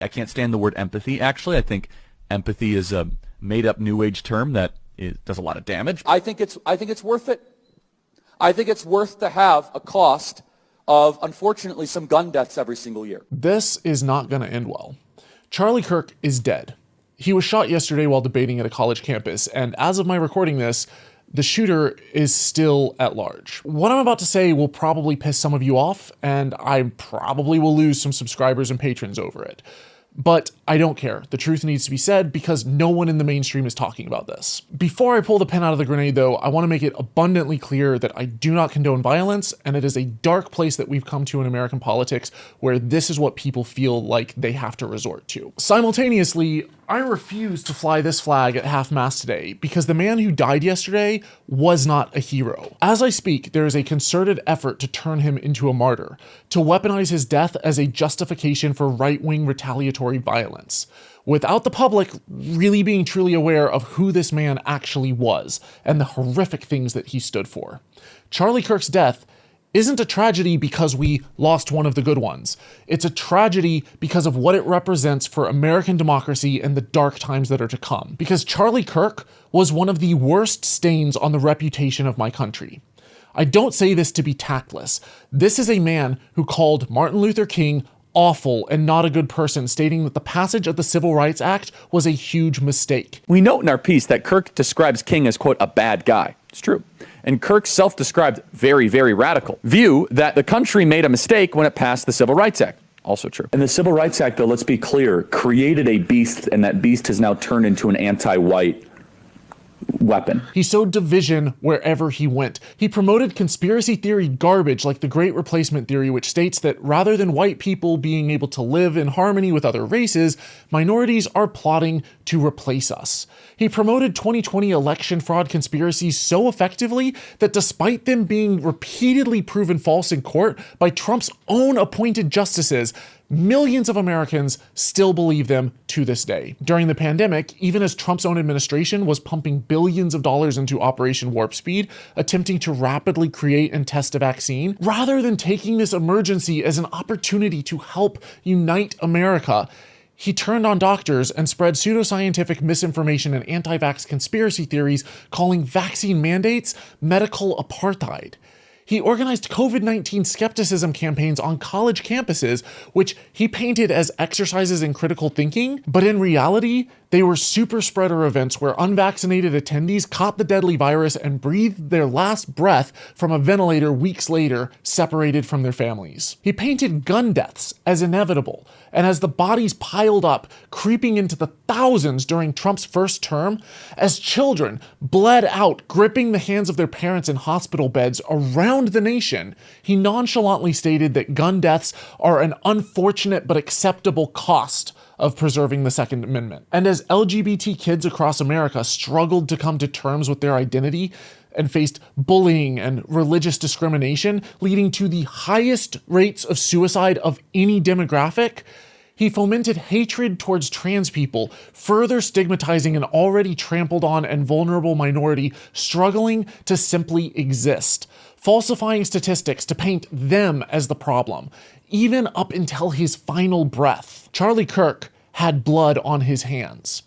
I can't stand the word empathy, actually. I think empathy is a made-up New Age term that does a lot of damage. I think it's worth it. I think it's worth to have a cost of, unfortunately, some gun deaths every single year. This is not going to end well. Charlie Kirk is dead. He was shot yesterday while debating at a college campus, and as of my recording this, the shooter is still at large. What I'm about to say will probably piss some of you off, and I probably will lose some subscribers and patrons over it. But I don't care. The truth needs to be said because no one in the mainstream is talking about this. Before I pull the pin out of the grenade though, I want to make it abundantly clear that I do not condone violence, and it is a dark place that we've come to in American politics where this is what people feel like they have to resort to. Simultaneously, I refuse to fly this flag at half-mast today because the man who died yesterday was not a hero. As I speak, there is a concerted effort to turn him into a martyr, to weaponize his death as a justification for right-wing retaliatory violence, without the public really being truly aware of who this man actually was and the horrific things that he stood for. Charlie Kirk's death isn't a tragedy because we lost one of the good ones. It's a tragedy because of what it represents for American democracy and the dark times that are to come. Because Charlie Kirk was one of the worst stains on the reputation of my country. I don't say this to be tactless. This is a man who called Martin Luther King awful and not a good person, stating that the passage of the Civil Rights Act was a huge mistake. We note in our piece that Kirk describes King as, quote, a bad guy. It's true. And Kirk's self-described very, very radical view that the country made a mistake when it passed the Civil Rights Act. Also true. And the Civil Rights Act, though, let's be clear, created a beast, and that beast has now turned into an anti-white weapon. He sowed division wherever he went. He promoted conspiracy theory garbage like the Great Replacement Theory, which states that rather than white people being able to live in harmony with other races, minorities are plotting to replace us. He promoted 2020 election fraud conspiracies so effectively that despite them being repeatedly proven false in court by Trump's own appointed justices, millions of Americans still believe them to this day. During the pandemic, even as Trump's own administration was pumping billions of dollars into Operation Warp Speed, attempting to rapidly create and test a vaccine, rather than taking this emergency as an opportunity to help unite America, he turned on doctors and spread pseudoscientific misinformation and anti-vax conspiracy theories, calling vaccine mandates medical apartheid. He organized COVID-19 skepticism campaigns on college campuses, which he painted as exercises in critical thinking, but in reality, they were super spreader events where unvaccinated attendees caught the deadly virus and breathed their last breath from a ventilator weeks later, separated from their families. He painted gun deaths as inevitable, and as the bodies piled up, creeping into the thousands during Trump's first term, as children bled out, gripping the hands of their parents in hospital beds around the nation, he nonchalantly stated that gun deaths are an unfortunate but acceptable cost of preserving the Second Amendment. And as LGBT kids across America struggled to come to terms with their identity and faced bullying and religious discrimination, leading to the highest rates of suicide of any demographic, he fomented hatred towards trans people, further stigmatizing an already trampled on and vulnerable minority struggling to simply exist, falsifying statistics to paint them as the problem, even up until his final breath. Charlie Kirk had blood on his hands.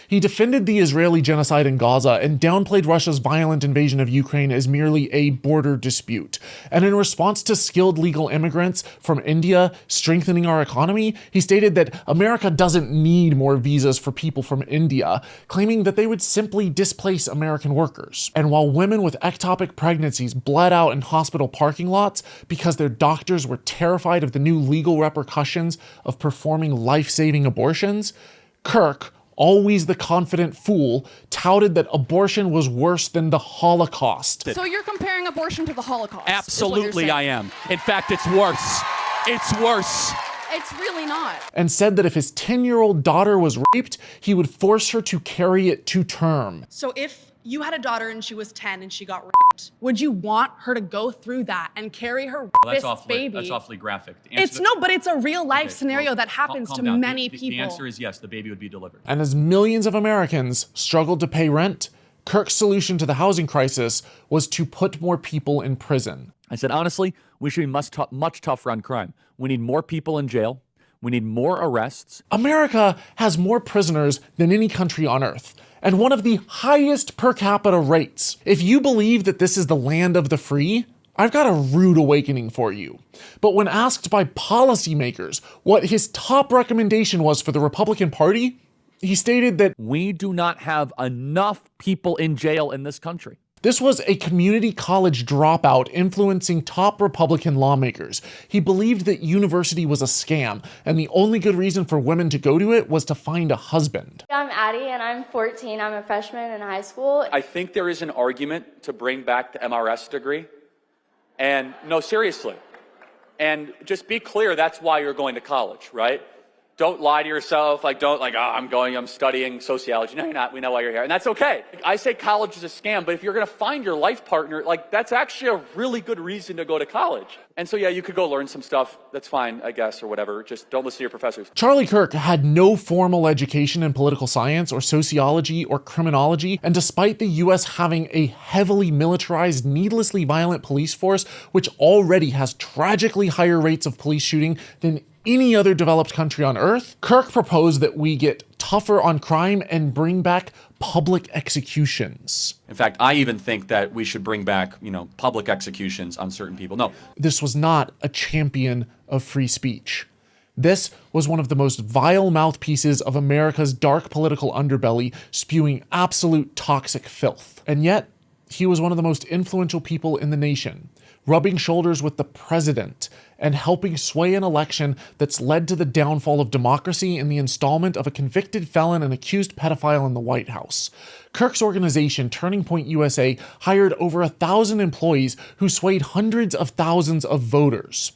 He defended the Israeli genocide in Gaza and downplayed Russia's violent invasion of Ukraine as merely a border dispute. And in response to skilled legal immigrants from India strengthening our economy, he stated that America doesn't need more visas for people from India, claiming that they would simply displace American workers. And while women with ectopic pregnancies bled out in hospital parking lots because their doctors were terrified of the new legal repercussions of performing life-saving abortions, Kirk, always the confident fool, touted that abortion was worse than the Holocaust. So you're comparing abortion to the Holocaust? Absolutely I am. In fact, it's worse. It's worse. It's really not. And said that if his 10-year-old daughter was raped, he would force her to carry it to term. So if you had a daughter and she was 10 and she got raped, would you want her to go through that and carry her baby? That's awfully graphic. But it's a real life scenario that happens to many people. The answer is yes, the baby would be delivered. And as millions of Americans struggled to pay rent, Kirk's solution to the housing crisis was to put more people in prison. I said, honestly, we should be much tougher on crime. We need more people in jail. We need more arrests. America has more prisoners than any country on earth, and one of the highest per capita rates. If you believe that this is the land of the free, I've got a rude awakening for you. But when asked by policymakers what his top recommendation was for the Republican Party, he stated that We do not have enough people in jail in this country. this was a community college dropout influencing top Republican lawmakers. He believed that university was a scam, and the only good reason for women to go to it was to find a husband. I'm Addie, and I'm 14. I'm a freshman in high school. I think there is an argument to bring back the MRS degree. And no, seriously. And just be clear, that's why you're going to college, right? Don't lie to yourself, I'm studying sociology. No, you're not. We know why you're here. And that's okay. I say college is a scam, but if you're going to find your life partner, that's actually a really good reason to go to college. And so, yeah, you could go learn some stuff. That's fine, I guess, or whatever. Just don't listen to your professors. Charlie Kirk had no formal education in political science or sociology or criminology, and despite the US having a heavily militarized, needlessly violent police force, which already has tragically higher rates of police shooting than any other developed country on earth, Kirk proposed that we get tougher on crime and bring back public executions. In fact, I even think that we should bring back, public executions on certain people. No. This was not a champion of free speech. This was one of the most vile mouthpieces of America's dark political underbelly, spewing absolute toxic filth. And yet, he was one of the most influential people in the nation, rubbing shoulders with the president and helping sway an election that's led to the downfall of democracy in the installment of a convicted felon and accused pedophile in the White House. Kirk's organization, Turning Point USA, hired over 1,000 employees who swayed hundreds of thousands of voters.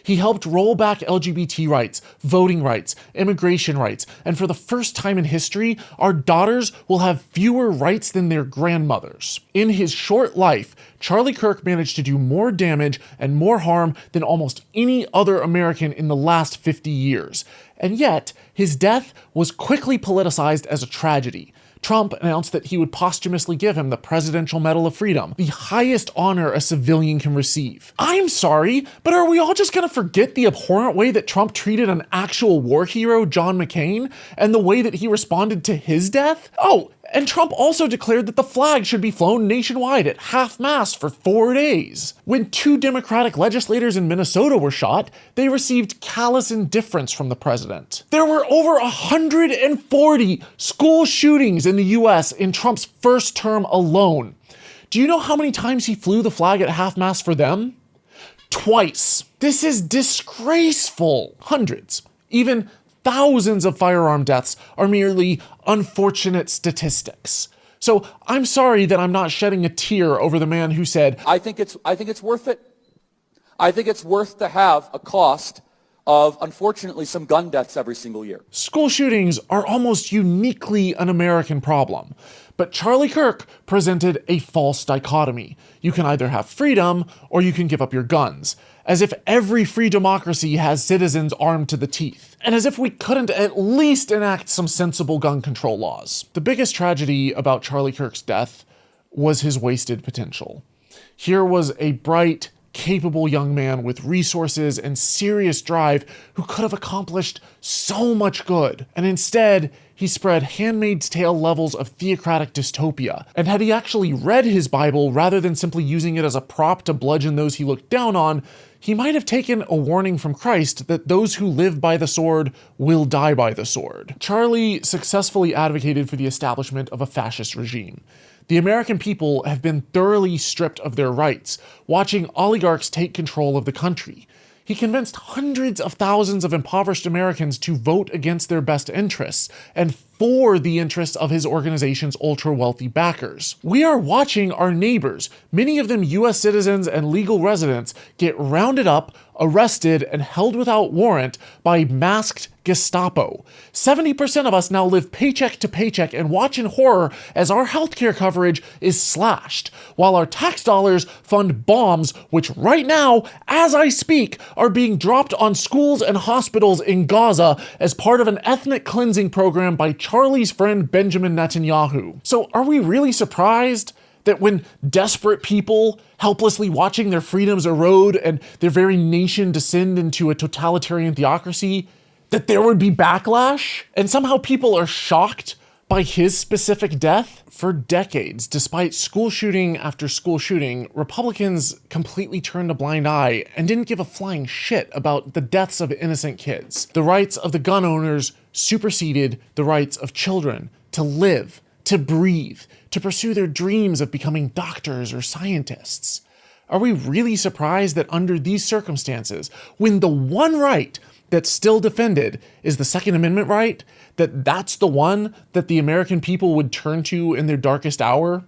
He helped roll back LGBT rights, voting rights, immigration rights, and for the first time in history, our daughters will have fewer rights than their grandmothers. In his short life, Charlie Kirk managed to do more damage and more harm than almost any other American in the last 50 years. And yet, his death was quickly politicized as a tragedy. Trump announced that he would posthumously give him the Presidential Medal of Freedom, the highest honor a civilian can receive. I'm sorry, but are we all just gonna forget the abhorrent way that Trump treated an actual war hero, John McCain, and the way that he responded to his death? Oh, and Trump also declared that the flag should be flown nationwide at half-mast for 4 days. When 2 Democratic legislators in Minnesota were shot, they received callous indifference from the president. There were over 140 school shootings in the US in Trump's first term alone. Do you know how many times he flew the flag at half-mast for them? Twice. This is disgraceful. Hundreds, even thousands of firearm deaths are merely unfortunate statistics. So I'm sorry that I'm not shedding a tear over the man who said, I think it's worth it. I think it's worth to have a cost of, unfortunately, some gun deaths every single year. School shootings are almost uniquely an American problem. But Charlie Kirk presented a false dichotomy. You can either have freedom or you can give up your guns, as if every free democracy has citizens armed to the teeth, and as if we couldn't at least enact some sensible gun control laws. The biggest tragedy about Charlie Kirk's death was his wasted potential. Here was a bright, capable young man with resources and serious drive who could have accomplished so much good. And instead, he spread Handmaid's Tale levels of theocratic dystopia. And had he actually read his Bible rather than simply using it as a prop to bludgeon those he looked down on, he might have taken a warning from Christ that those who live by the sword will die by the sword. Charlie successfully advocated for the establishment of a fascist regime. The American people have been thoroughly stripped of their rights, watching oligarchs take control of the country. He convinced hundreds of thousands of impoverished Americans to vote against their best interests and for the interests of his organization's ultra-wealthy backers. We are watching our neighbors, many of them US citizens and legal residents, get rounded up, arrested, and held without warrant by masked Gestapo. 70% of us now live paycheck to paycheck and watch in horror as our healthcare coverage is slashed, while our tax dollars fund bombs which right now, as I speak, are being dropped on schools and hospitals in Gaza as part of an ethnic cleansing program by Charlie's friend Benjamin Netanyahu. So are we really surprised that when desperate people helplessly watching their freedoms erode and their very nation descend into a totalitarian theocracy, that there would be backlash, and somehow people are shocked by his specific death? For decades, despite school shooting after school shooting, Republicans completely turned a blind eye and didn't give a flying shit about the deaths of innocent kids. The rights of the gun owners superseded the rights of children to live, to breathe, to pursue their dreams of becoming doctors or scientists. Are we really surprised that under these circumstances, when the one right that's still defended is the Second Amendment right, that's the one that the American people would turn to in their darkest hour?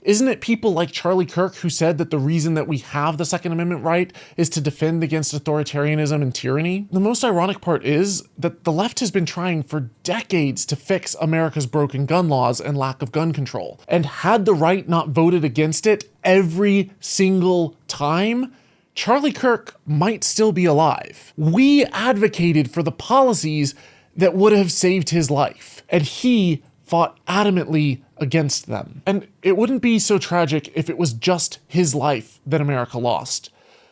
Isn't it people like Charlie Kirk who said that the reason that we have the Second Amendment right is to defend against authoritarianism and tyranny? The most ironic part is that the left has been trying for decades to fix America's broken gun laws and lack of gun control. And had the right not voted against it every single time, Charlie Kirk might still be alive. We advocated for the policies that would have saved his life, and he fought adamantly against them. And it wouldn't be so tragic if it was just his life that America lost.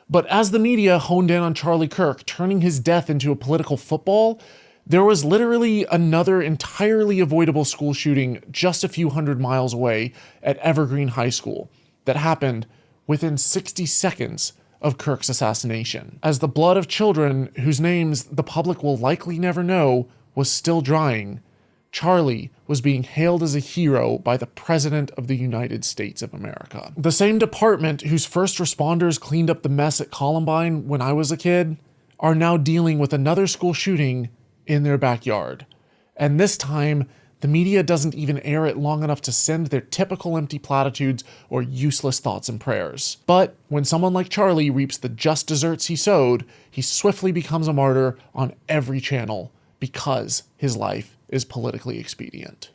But as the media honed in on Charlie Kirk, turning his death into a political football, there was literally another entirely avoidable school shooting just a few hundred miles away at Evergreen High School that happened within 60 seconds of Kirk's assassination. As the blood of children whose names the public will likely never know was still drying, Charlie was being hailed as a hero by the President of the United States of America. The same department whose first responders cleaned up the mess at Columbine when I was a kid are now dealing with another school shooting in their backyard. And this time, the media doesn't even air it long enough to send their typical empty platitudes or useless thoughts and prayers. But when someone like Charlie reaps the just deserts he sowed, he swiftly becomes a martyr on every channel because his life is politically expedient.